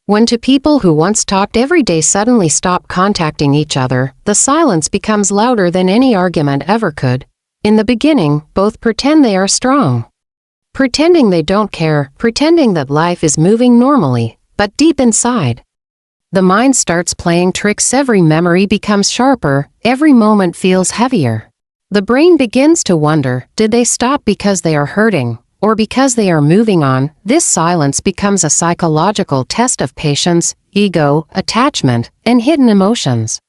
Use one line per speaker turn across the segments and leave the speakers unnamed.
When two people who once talked every day suddenly stop contacting each other, the silence becomes louder than any argument ever could. In the beginning, both pretend they are strong. Pretending they don't care, pretending that life is moving normally, but deep inside, the mind starts playing tricks. Every memory becomes sharper, every moment feels heavier. The brain begins to wonder, did they stop because they are hurting, or because they are moving on? This silence becomes a psychological test of patience, ego, attachment, and hidden emotions.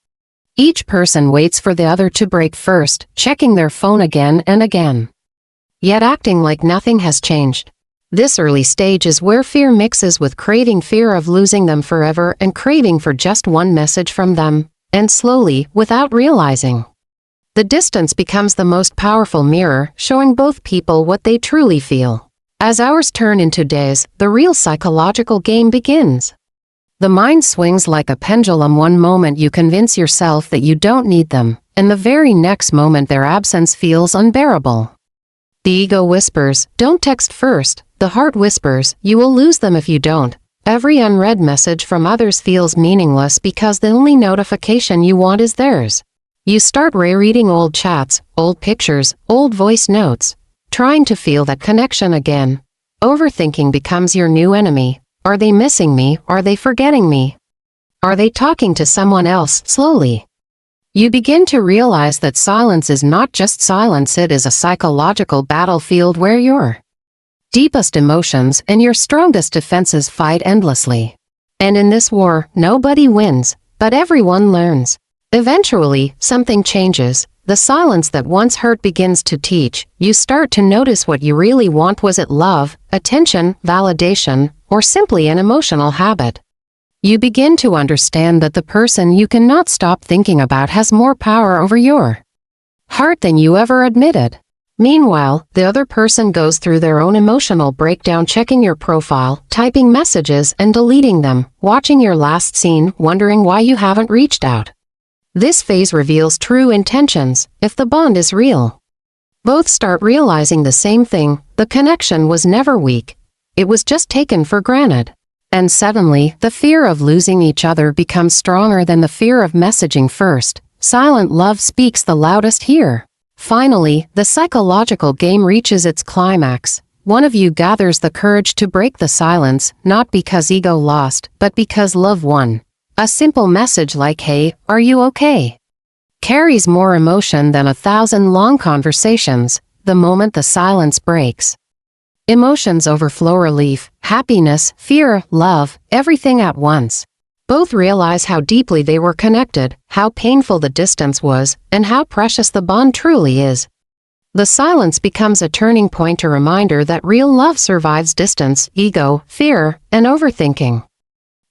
Each person waits for the other to break first, checking their phone again and again, yet acting like nothing has changed. This early stage is where fear mixes with craving, fear of losing them forever and craving for just one message from them, and slowly, without realizing, the distance becomes the most powerful mirror, showing both people what they truly feel. As hours turn into days, the real psychological game begins. The mind swings like a pendulum. One moment you convince yourself that you don't need them, and the very next moment their absence feels unbearable. The ego whispers, don't text first. The heart whispers, you will lose them if you don't. Every unread message from others feels meaningless because the only notification you want is theirs. You start rereading old chats, old pictures, old voice notes, trying to feel that connection again. Overthinking becomes your new enemy. Are they missing me? Are they forgetting me? Are they talking to someone else? Slowly, you begin to realize that silence is not just silence, it is a psychological battlefield where your deepest emotions and your strongest defenses fight endlessly. And in this war, nobody wins, but everyone learns. Eventually, something changes. The silence that once hurt begins to teach. You start to notice what you really want. Was it love, attention, validation, or simply an emotional habit? You begin to understand that the person you cannot stop thinking about has more power over your heart than you ever admitted. Meanwhile, the other person goes through their own emotional breakdown, checking your profile, typing messages and deleting them, watching your last scene, wondering why you haven't reached out. This phase reveals true intentions, if the bond is real. Both start realizing the same thing, the connection was never weak. It was just taken for granted. And suddenly, the fear of losing each other becomes stronger than the fear of messaging first. Silent love speaks the loudest here. Finally, the psychological game reaches its climax. One of you gathers the courage to break the silence, not because ego lost, but because love won. A simple message like, hey, are you okay? Carries more emotion than 1,000 long conversations. The moment the silence breaks, emotions overflow: relief, happiness, fear, love, everything at once. Both realize how deeply they were connected, how painful the distance was, and how precious the bond truly is. The silence becomes a turning point, a reminder that real love survives distance, ego, fear, and overthinking.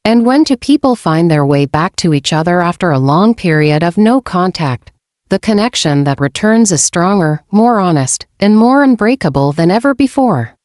And when two people find their way back to each other after a long period of no contact, the connection that returns is stronger, more honest, and more unbreakable than ever before.